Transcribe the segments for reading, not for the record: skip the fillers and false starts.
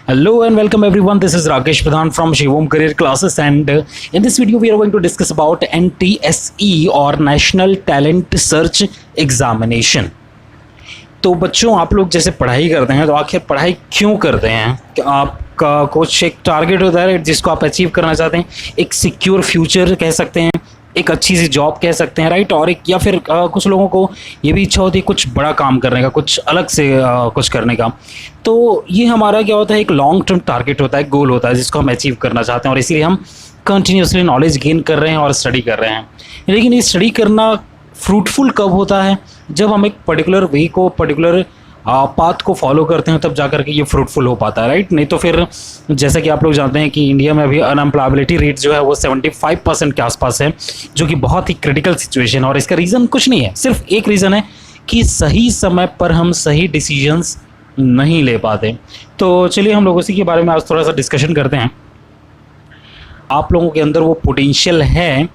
Hello and welcome everyone. This is Rakesh Pradhan from Shivom Career Classes, and in this video we are going to discuss about NTSE or National Talent Search Examination. तो बच्चों, आप लोग जैसे पढ़ाई करते हैं तो आखिर पढ़ाई क्यों करते हैं? कि आपका कुछ एक टारगेट होता है जिसको आप अचीव करना चाहते हैं, एक सिक्योर फ्यूचर कह सकते हैं, एक अच्छी सी जॉब कह सकते हैं, राइट? और एक या फिर कुछ लोगों को ये भी इच्छा होती है कुछ बड़ा काम करने का, कुछ अलग से कुछ करने का। तो ये हमारा क्या होता है, एक लॉन्ग टर्म टारगेट होता है, गोल होता है जिसको हम अचीव करना चाहते हैं, और इसीलिए हम कंटिन्यूसली नॉलेज गेन कर रहे हैं और स्टडी कर रहे हैं। लेकिन ये स्टडी करना फ्रूटफुल कब होता है? जब हम एक पर्टिकुलर वे को, पर्टिकुलर पाथ को फॉलो करते हैं, तब जा कर के ये फ्रूटफुल हो पाता है, राइट? नहीं तो फिर जैसे कि आप लोग जानते हैं कि इंडिया में अभी अनएम्प्लॉयबिलिटी रेट जो है वो 75% के आसपास है, जो कि बहुत ही क्रिटिकल सिचुएशन है। और इसका रीज़न कुछ नहीं है, सिर्फ एक रीज़न है कि सही समय पर हम सही डिसीजंस नहीं ले पाते। तो चलिए हम लोग उसी के बारे में आज थोड़ा सा डिस्कशन करते हैं। आप लोगों के अंदर वो पोटेंशियल है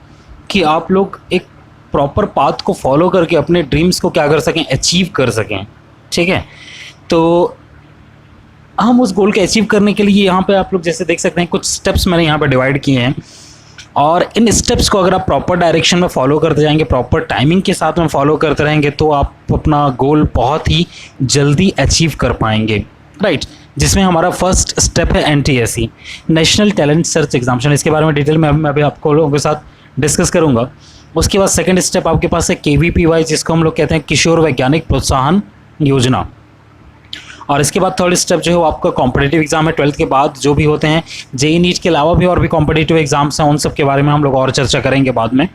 कि आप लोग एक प्रॉपर पाथ को फॉलो करके अपने ड्रीम्स को क्या कर सकें, अचीव कर सकें, ठीक है? तो हम उस गोल के अचीव करने के लिए यहाँ पे आप लोग जैसे देख सकते हैं कुछ स्टेप्स मैंने यहाँ पे डिवाइड किए हैं, और इन स्टेप्स को अगर आप प्रॉपर डायरेक्शन में फॉलो करते जाएंगे, प्रॉपर टाइमिंग के साथ में फॉलो करते रहेंगे, तो आप अपना गोल बहुत ही जल्दी अचीव कर पाएंगे, राइट? जिसमें हमारा फर्स्ट स्टेप है NTSE, national talent search examination. इसके बारे में डिटेल में मैं अभी आपको लोगों के साथ डिस्कस करूँगा। उसके बाद सेकंड स्टेप आपके पास है KVPY, जिसको हम लोग कहते हैं किशोर वैज्ञानिक प्रोत्साहन योजना। और इसके बाद थर्ड स्टेप जो है वो आपका कॉम्पिटिटिव एग्जाम है 12th के बाद, जो भी होते हैं JEE नीट के अलावा भी और भी कॉम्पिटिटिव एग्जाम्स हैं, उन सब के बारे में हम लोग और चर्चा करेंगे बाद में,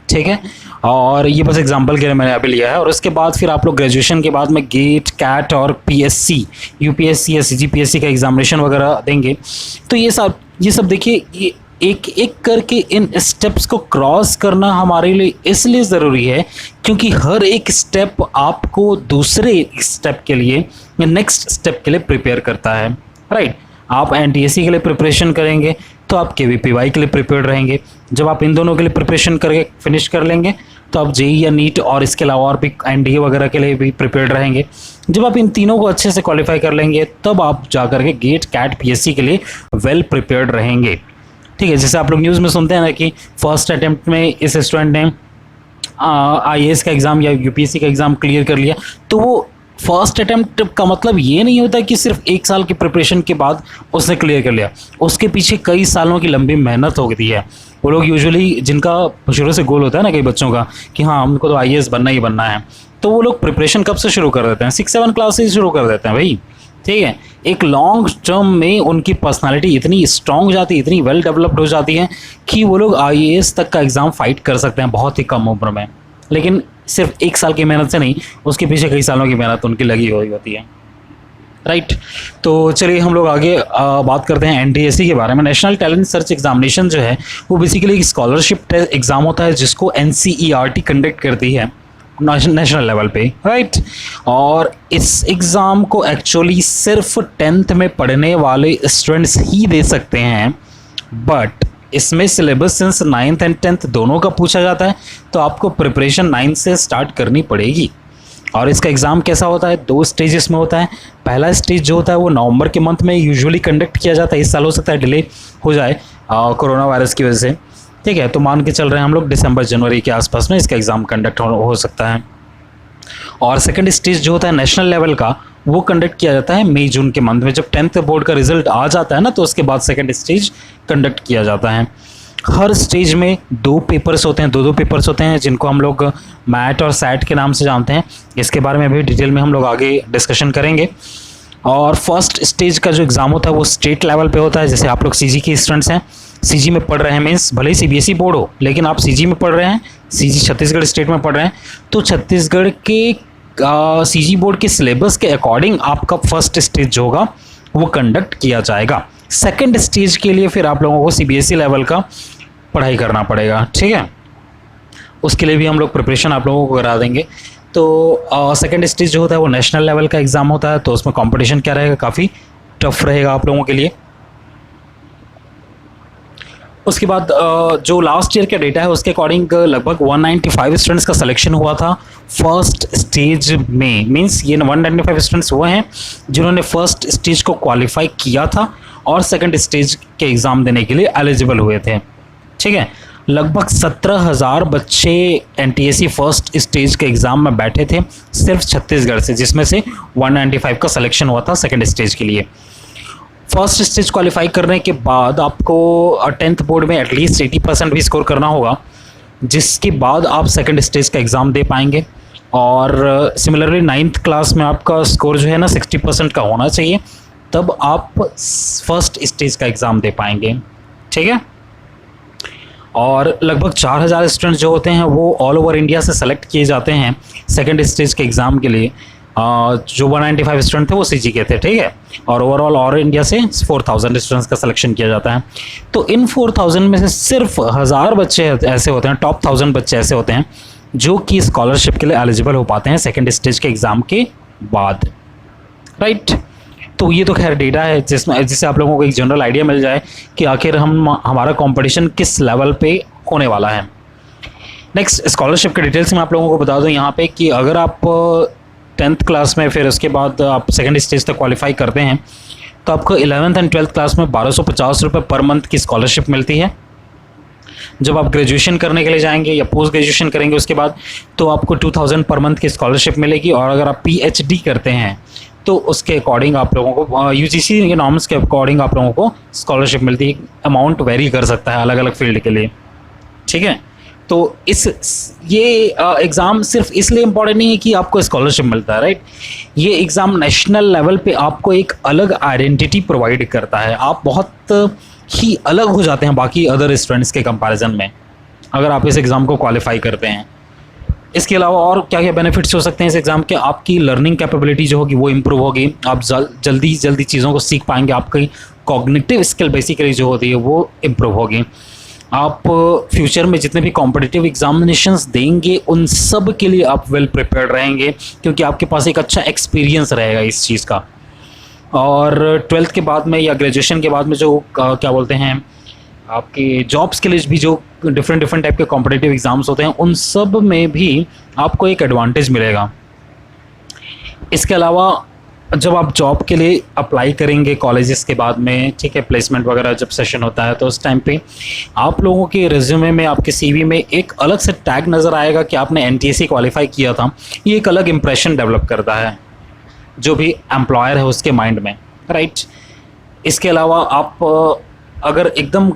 ठीक है? और ये बस एग्जांपल के लिए मैंने अभी लिया है। और उसके बाद फिर आप लोग ग्रेजुएशन के बाद में गेट, कैट और PSC, UPSC या CGPSC का एग्जामिनेशन वगैरह देंगे। तो ये सब देखिए, ये एक एक करके इन स्टेप्स को क्रॉस करना हमारे लिए इसलिए ज़रूरी है क्योंकि हर एक स्टेप आपको दूसरे स्टेप के लिए या नेक्स्ट स्टेप के लिए प्रिपेयर करता है, राइट? आप NTSE के लिए प्रिपरेशन करेंगे तो आप KVPY के लिए प्रिपेयर रहेंगे। जब आप इन दोनों के लिए प्रिपरेशन करके फिनिश कर लेंगे तो आप JEE या नीट और इसके अलावा और भी NDA वगैरह के लिए भी प्रिपेयर रहेंगे। जब आप इन तीनों को अच्छे से क्वालिफाई कर लेंगे तब आप जा कर के गेट, कैट, PSC के लिए वेल प्रिपेयर्ड रहेंगे, ठीक है? जैसे आप लोग न्यूज़ में सुनते हैं ना कि फर्स्ट अटेम्प्ट में इस स्टूडेंट ने IAS का एग्ज़ाम या UPSC का एग्ज़ाम क्लियर कर लिया। तो वो फर्स्ट अटेम्प्ट का मतलब ये नहीं होता कि सिर्फ 1 साल की प्रिपरेशन के बाद उसने क्लियर कर लिया, उसके पीछे कई सालों की लंबी मेहनत होती है। वो लोग यूजुअली, जिनका शुरू से गोल होता है ना कई बच्चों का कि हाँ हमको तो IAS बनना ही बनना है, तो वो लोग प्रिपरेशन कब से शुरू कर देते हैं? 6-7 क्लास से शुरू कर देते हैं भाई, ठीक है? एक लॉन्ग टर्म में उनकी पर्सनालिटी इतनी स्ट्रॉन्ग हो जाती है, इतनी वेल डेवलप्ड हो जाती है कि वो लोग IAS तक का एग्ज़ाम फाइट कर सकते हैं बहुत ही कम उम्र में। लेकिन सिर्फ 1 साल की मेहनत से नहीं, उसके पीछे कई सालों की मेहनत उनकी लगी हुई होती है, राइट? तो चलिए हम लोग आगे बात करते हैं NTSE के बारे में। नेशनल टैलेंट सर्च एग्जामिनेशन जो है वो बेसिकली एक स्कॉलरशिप एग्ज़ाम होता है जिसको NCERT कंडक्ट करती है नेशनल लेवल पे, राइट? और इस एग्ज़ाम को एक्चुअली सिर्फ 10th में पढ़ने वाले स्टूडेंट्स ही दे सकते हैं, बट इसमें syllabus since 9th and 10th दोनों का पूछा जाता है, तो आपको प्रिपरेशन 9 से स्टार्ट करनी पड़ेगी। और इसका एग्ज़ाम कैसा होता है? 2 स्टेजेस में होता है। पहला स्टेज जो होता है वो नवंबर के मंथ में यूजुअली कंडक्ट किया जाता है। इस साल हो सकता है डिले हो जाए कोरोना वायरस की वजह से, ठीक है? तो मान के चल रहे हैं हम लोग दिसंबर-जनवरी के आसपास में इसका एग्ज़ाम कंडक्ट हो सकता है। और सेकंड स्टेज जो होता है नेशनल लेवल का, वो कंडक्ट किया जाता है मई-जून के मंथ में। जब 10th बोर्ड का रिजल्ट आ जाता है ना, तो उसके बाद सेकंड स्टेज कंडक्ट किया जाता है। हर स्टेज में 2 पेपर्स होते हैं, 2 पेपर्स होते हैं जिनको हम लोग मैट और सैट के नाम से जानते हैं। इसके बारे में भी डिटेल में हम लोग आगे डिस्कशन करेंगे। और फर्स्ट स्टेज का जो एग्ज़ाम होता है वो स्टेट लेवल पे होता है। जैसे आप लोग CG के स्टूडेंट्स हैं, CG में पढ़ रहे हैं, मीन्स भले ही CBSE बोर्ड हो लेकिन आप CG में पढ़ रहे हैं, CG छत्तीसगढ़ स्टेट में पढ़ रहे हैं, तो छत्तीसगढ़ के CG बोर्ड के सिलेबस के अकॉर्डिंग आपका फर्स्ट स्टेज जो होगा वो कंडक्ट किया जाएगा। सेकंड स्टेज के लिए फिर आप लोगों को CBSE लेवल का पढ़ाई करना पड़ेगा, ठीक है? उसके लिए भी हम लोग प्रिपरेशन आप लोगों को करा देंगे। तो सेकंड स्टेज जो होता है वो नेशनल लेवल का एग्ज़ाम होता है, तो उसमें कंपटीशन क्या रहेगा, काफ़ी टफ रहेगा आप लोगों के लिए। उसके बाद जो लास्ट ईयर का डेटा है उसके अकॉर्डिंग लगभग 195 स्टूडेंट्स का सिलेक्शन हुआ था फर्स्ट स्टेज में। मींस ये 195 स्टूडेंट्स वो हैं जिन्होंने फर्स्ट स्टेज को क्वालिफाई किया था और सेकंड स्टेज के एग्ज़ाम देने के लिए एलिजिबल हुए थे। ठीक है, लगभग 17,000 बच्चे एनटीएससी फर्स्ट स्टेज के एग्ज़ाम में बैठे थे सिर्फ छत्तीसगढ़ से, जिसमें से 195 का सिलेक्शन हुआ था सेकंड स्टेज के लिए। फर्स्ट स्टेज क्वालिफाई करने के बाद आपको 10th बोर्ड में एटलीस्ट 80% भी स्कोर करना होगा, जिसके बाद आप सेकंड स्टेज का एग्ज़ाम दे पाएंगे। और सिमिलरली 9th क्लास में आपका स्कोर जो है ना 60% का होना चाहिए, तब आप फर्स्ट स्टेज का एग्ज़ाम दे पाएंगे। ठीक है, और लगभग 4,000 स्टूडेंट्स जो होते हैं वो ऑल ओवर इंडिया से सेलेक्ट किए जाते हैं सेकंड स्टेज के एग्ज़ाम के लिए। जो 195 स्टूडेंट थे वो सीजी के थे। ठीक है, और ओवरऑल ऑल इंडिया से 4,000 स्टूडेंट्स का सिलेक्शन किया जाता है। तो इन 4,000 में से सिर्फ 1,000 बच्चे ऐसे होते हैं, टॉप 1,000 बच्चे ऐसे होते हैं जो कि स्कॉलरशिप के लिए एलिजिबल हो पाते हैं सेकंड स्टेज के एग्ज़ाम के बाद। राइट, तो ये तो खैर डेटा है जिससे आप लोगों को एक जनरल आइडिया मिल जाए कि आखिर हमारा कंपटीशन किस लेवल पे होने वाला है। नेक्स्ट, स्कॉलरशिप के डिटेल्स मैं आप लोगों को बता दूं यहाँ पे कि अगर आप 10th क्लास में फिर उसके बाद आप सेकंड स्टेज तक क्वालिफाई करते हैं तो आपको 11th एंड 12th क्लास में 1,250 रुपये पर मंथ की स्कॉलरशिप मिलती है। जब आप ग्रेजुएशन करने के लिए जाएंगे या पोस्ट ग्रेजुएशन करेंगे उसके बाद तो आपको 2,000 पर मंथ की स्कॉलरशिप मिलेगी। और अगर आप पीएचडी करते हैं तो उसके अकॉर्डिंग आप लोगों को यूजीसी के नॉर्म्स के अकॉर्डिंग आप लोगों को स्कॉलरशिप मिलती है। अमाउंट वेरी कर सकता है अलग अलग फील्ड के लिए। ठीक है, तो ये एग्ज़ाम सिर्फ इसलिए इम्पॉर्टेंट नहीं है कि आपको स्कॉलरशिप मिलता है। राइट, ये एग्ज़ाम नेशनल लेवल पे आपको एक अलग आइडेंटिटी प्रोवाइड करता है। आप बहुत ही अलग हो जाते हैं बाकी अदर स्टूडेंट्स के कंपैरिजन में अगर आप इस एग्ज़ाम को क्वालिफाई करते हैं। इसके अलावा और क्या क्या बेनिफिट्स हो सकते हैं इस एग्ज़ाम के? आपकी लर्निंग कैपेबिलिटी जो होगी वो इम्प्रूव होगी, आप जल्दी चीज़ों को सीख पाएंगे, आपकी कॉग्निटिव स्किल बेसिकली जो होती है वो इम्प्रूव होगी। आप फ्यूचर में जितने भी कॉम्पिटिटिव एग्जामिनेशंस देंगे उन सब के लिए आप वेल प्रिपेयर्ड रहेंगे क्योंकि आपके पास एक अच्छा एक्सपीरियंस रहेगा इस चीज़ का। और 12th के बाद में या ग्रेजुएशन के बाद में जो क्या बोलते हैं आपके जॉब्स के लिए भी जो डिफरेंट टाइप के कॉम्पिटिटिव एग्ज़ाम्स होते हैं उन सब में भी आपको एक एडवांटेज मिलेगा। इसके अलावा जब आप जॉब के लिए अप्लाई करेंगे कॉलेजेस के बाद में, ठीक है, प्लेसमेंट वगैरह जब सेशन होता है तो उस टाइम पे आप लोगों के रिज्यूमे में, आपके सीवी में एक अलग से टैग नज़र आएगा कि आपने एनटीएससी क्वालिफाई किया था। ये एक अलग इंप्रेशन डेवलप करता है जो भी एम्प्लॉयर है उसके माइंड में। राइट, इसके अलावा आप अगर एकदम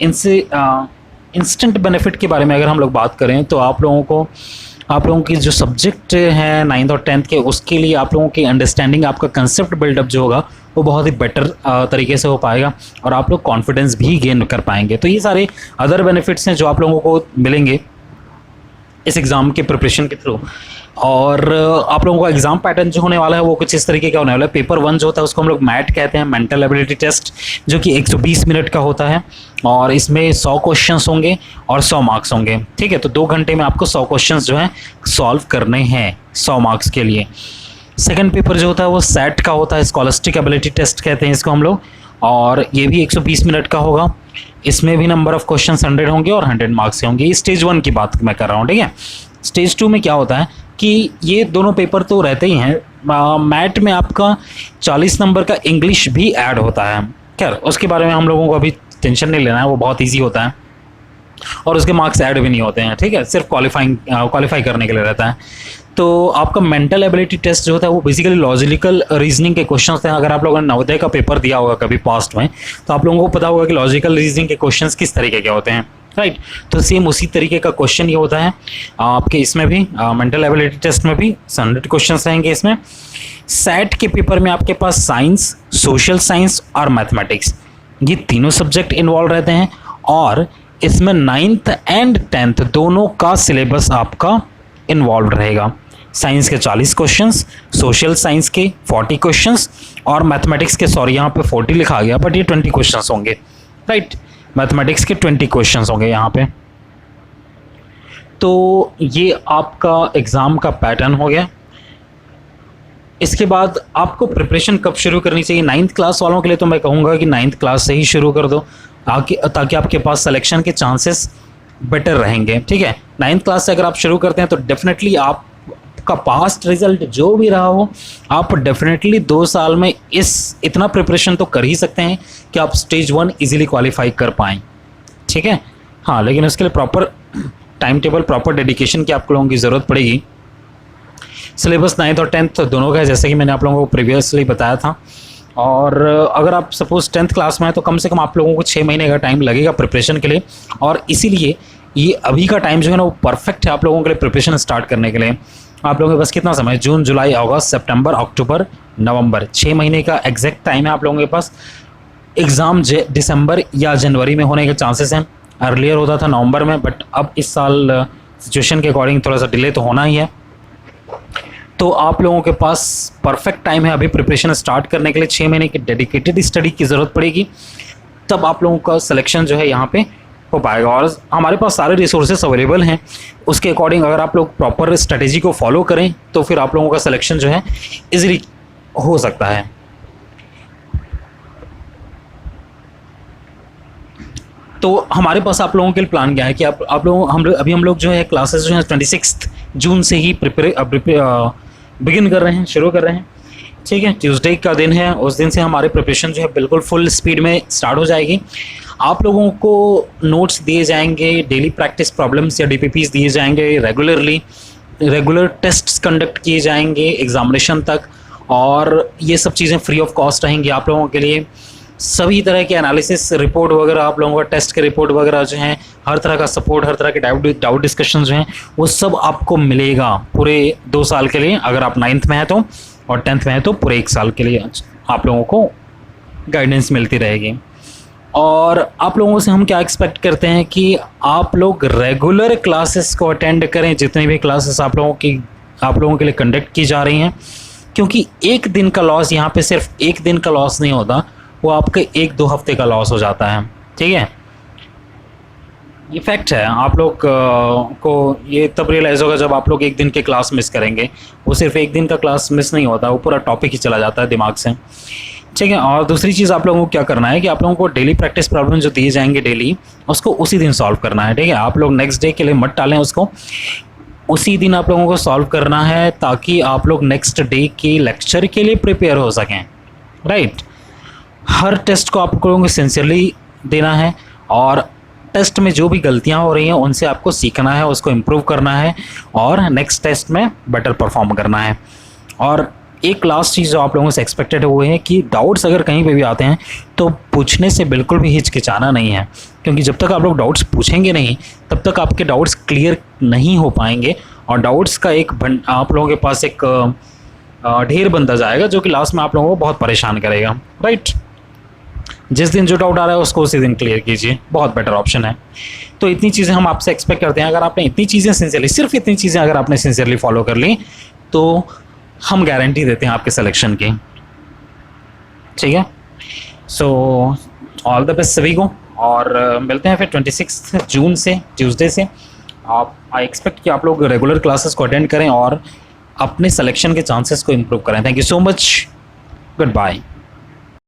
इनसे इंस्टेंट बेनिफिट के बारे में अगर हम लोग बात करें तो आप लोगों की जो सब्जेक्ट हैं 9th और 10th के उसके लिए आप लोगों की अंडरस्टैंडिंग, आपका कंसेप्ट बिल्डअप जो होगा वो बहुत ही बेटर तरीके से हो पाएगा और आप लोग कॉन्फिडेंस भी गेन कर पाएंगे। तो ये सारे अदर बेनिफिट्स हैं जो आप लोगों को मिलेंगे इस एग्ज़ाम के प्रिपरेशन के थ्रू। और आप लोगों का एग्ज़ाम पैटर्न जो होने वाला है वो कुछ इस तरीके का होने वाला है। पेपर 1 जो होता है उसको हम लोग मैट कहते हैं, मेंटल एबिलिटी टेस्ट, जो कि 120 मिनट का होता है और इसमें 100 क्वेश्चंस होंगे और 100 मार्क्स होंगे। ठीक है, तो 2 घंटे में आपको 100 क्वेश्चंस जो हैं सॉल्व करने हैं 100 मार्क्स के लिए। सेकंड पेपर जो होता है वो सेट का होता है, स्कॉलस्टिक एबिलिटी टेस्ट कहते हैं इसको हम लोग, और ये भी 120 मिनट का होगा। इसमें भी नंबर ऑफ क्वेश्चन 100 होंगे और 100 मार्क्स के होंगे। स्टेज 1 की बात मैं कर रहा हूँ। ठीक है, स्टेज 2 में क्या होता है कि ये दोनों पेपर तो रहते ही हैं, मैट में आपका 40 नंबर का इंग्लिश भी ऐड होता है। खैर उसके बारे में हम लोगों को अभी टेंशन नहीं लेना है, वो बहुत ईजी होता है और उसके मार्क्स ऐड भी नहीं होते हैं। ठीक है, सिर्फ क्वालिफाई करने के लिए रहता है। तो आपका मेंटल एबिलिटी टेस्ट जो होता है वो बेसिकली लॉजिकल रीजनिंग के क्वेश्चन हैं। अगर आप लोगों ने नवोदय का पेपर दिया होगा कभी पास्ट में तो आप लोगों को पता होगा कि लॉजिकल रीजनिंग के क्वेश्चन किस तरीके के होते हैं। राइट, तो सेम उसी तरीके का क्वेश्चन ये होता है आपके इसमें भी, मेंटल एबिलिटी टेस्ट में भी 100 क्वेश्चन रहेंगे इसमें। सेट के पेपर में आपके पास साइंस, सोशल साइंस और मैथमेटिक्स, ये तीनों सब्जेक्ट इन्वॉल्व रहते हैं और इसमें 9th एंड 10th दोनों का सिलेबस आपका इन्वॉल्व रहेगा। साइंस के 40 क्वेश्चंस, सोशल साइंस के 40 क्वेश्चंस और मैथमेटिक्स के, सॉरी यहाँ पे 40 लिखा गया बट ये 20 क्वेश्चंस होंगे। राइट, मैथमेटिक्स के 20 क्वेश्चंस होंगे यहाँ पे। तो ये आपका एग्ज़ाम का पैटर्न हो गया। इसके बाद आपको प्रिपरेशन कब शुरू करनी चाहिए? 9th क्लास वालों के लिए तो मैं कहूँगा कि 9th क्लास से ही शुरू कर दो ताकि आपके पास सिलेक्शन के चांसेस बेटर रहेंगे। ठीक है, 9th क्लास से अगर आप शुरू करते हैं तो डेफिनेटली आपका पास्ट रिजल्ट जो भी रहा हो, आप डेफिनेटली 2 साल में इतना प्रिपरेशन तो कर ही सकते हैं कि आप स्टेज 1 इजीली क्वालिफाई कर पाएँ। ठीक है, हाँ, लेकिन उसके लिए proper time table, proper dedication की आप लोगों की ज़रूरत पड़ेगी। सिलेबस 9th और 10th दोनों का है, जैसे कि मैंने आप लोगों को प्रीवियसली बताया था। और अगर आप सपोज 10th क्लास में हैं तो कम से कम आप लोगों को 6 महीने का टाइम लगेगा प्रिपरेशन के लिए, और इसीलिए ये अभी का टाइम जो है ना वो परफेक्ट है आप लोगों के लिए प्रिपरेशन स्टार्ट करने के लिए। आप लोगों के पास कितना समय है? जून, जुलाई, अगस्त, सितंबर, अक्टूबर, नवंबर, 6 महीने का एग्जैक्ट टाइम है आप लोगों के पास। एग्ज़ाम दिसंबर या जनवरी में होने के चांसेस हैं। अर्लियर होता था नवंबर में, बट अब इस साल सिचुएशन के अकॉर्डिंग थोड़ा सा डिले तो होना ही है। तो आप लोगों के पास परफेक्ट टाइम है अभी प्रिपरेशन स्टार्ट करने के लिए। 6 महीने की डेडिकेटेड स्टडी की ज़रूरत पड़ेगी, तब आप लोगों का सिलेक्शन जो है यहाँ पे हो पाएगा। और हमारे पास सारे रिसोर्सेस अवेलेबल हैं, उसके अकॉर्डिंग अगर आप लोग प्रॉपर स्ट्रेटेजी को फॉलो करें तो फिर आप लोगों का सिलेक्शन जो है ईजिली हो सकता है। तो हमारे पास आप लोगों के लिए प्लान क्या है कि आप लोग हम लोग जो है क्लासेस जो है 26 जून से ही बिगिन कर रहे हैं, शुरू कर रहे हैं। ठीक है, ट्यूसडे का दिन है, उस दिन से हमारे प्रिपरेशन जो है बिल्कुल फुल स्पीड में स्टार्ट हो जाएगी। आप लोगों को नोट्स दिए जाएंगे, डेली प्रैक्टिस प्रॉब्लम्स या DPPs दिए जाएंगे, रेगुलर टेस्ट्स कंडक्ट किए जाएंगे एग्जामिनेशन तक, और ये सब चीज़ें फ्री ऑफ कॉस्ट रहेंगी आप लोगों के लिए। सभी तरह के एनालिसिस रिपोर्ट वगैरह, आप लोगों का टेस्ट के रिपोर्ट वगैरह जो हैं, हर तरह का सपोर्ट, हर तरह के डाउट डिस्कशन जो हैं, वो सब आपको मिलेगा पूरे 2 साल के लिए। अगर आप 9th में हैं तो, और 10th में हैं तो पूरे 1 साल के लिए आप लोगों को गाइडेंस मिलती रहेगी। और आप लोगों से हम क्या एक्सपेक्ट करते हैं कि आप लोग रेगुलर क्लासेस को अटेंड करें, जितनी भी क्लासेस आप लोगों के लिए कंडक्ट की जा रही हैं, क्योंकि एक दिन का लॉस यहाँ पे सिर्फ एक दिन का लॉस नहीं होता, वो आपके 1-2 हफ्ते का लॉस हो जाता है। ठीक है, ये फैक्ट है। आप लोग को ये तब रियलाइज़ होगा जब आप लोग एक दिन के क्लास मिस करेंगे। वो सिर्फ एक दिन का क्लास मिस नहीं होता, वो पूरा टॉपिक ही चला जाता है दिमाग से। ठीक है, और दूसरी चीज़ आप लोगों को क्या करना है कि आप लोगों को डेली प्रैक्टिस प्रॉब्लम जो दिए जाएंगे डेली, उसको उसी दिन सॉल्व करना है। ठीक है, आप लोग नेक्स्ट डे के लिए मत टालें, उसको उसी दिन आप लोगों को सॉल्व करना है, ताकि आप लोग नेक्स्ट डे के लेक्चर के लिए प्रिपेयर हो सकें। राइट, हर टेस्ट को आप लोगों को सिंसियरली देना है, और टेस्ट में जो भी गलतियां हो रही हैं उनसे आपको सीखना है, उसको इम्प्रूव करना है, और नेक्स्ट टेस्ट में बेटर परफॉर्म करना है। और एक लास्ट चीज़ जो आप लोगों से एक्सपेक्टेड है वो है कि डाउट्स अगर कहीं पे भी आते हैं तो पूछने से बिल्कुल भी हिचकिचाना नहीं है, क्योंकि जब तक आप लोग डाउट्स पूछेंगे नहीं तब तक आपके डाउट्स क्लियर नहीं हो पाएंगे, और डाउट्स का आप लोगों के पास एक ढेर बनता जाएगा जो कि लास्ट में आप लोगों को बहुत परेशान करेगा। राइट, जिस दिन जो डाउट आ रहा है उसको उसी दिन क्लियर कीजिए, बहुत बेटर ऑप्शन है। तो इतनी चीज़ें हम आपसे एक्सपेक्ट करते हैं। अगर आपने इतनी चीज़ें सिर्फ इतनी चीज़ें अगर आपने सिंसियरली फॉलो कर ली तो हम गारंटी देते हैं आपके सिलेक्शन की। ठीक है, सो ऑल द बेस्ट सभी को, और मिलते हैं फिर 26 जून से, ट्यूसडे से। आई एक्सपेक्ट कि आप लोग रेगुलर क्लासेस को अटेंड करें और अपने सिलेक्शन के चांसेस को इम्प्रूव करें। Thank you so much, good bye.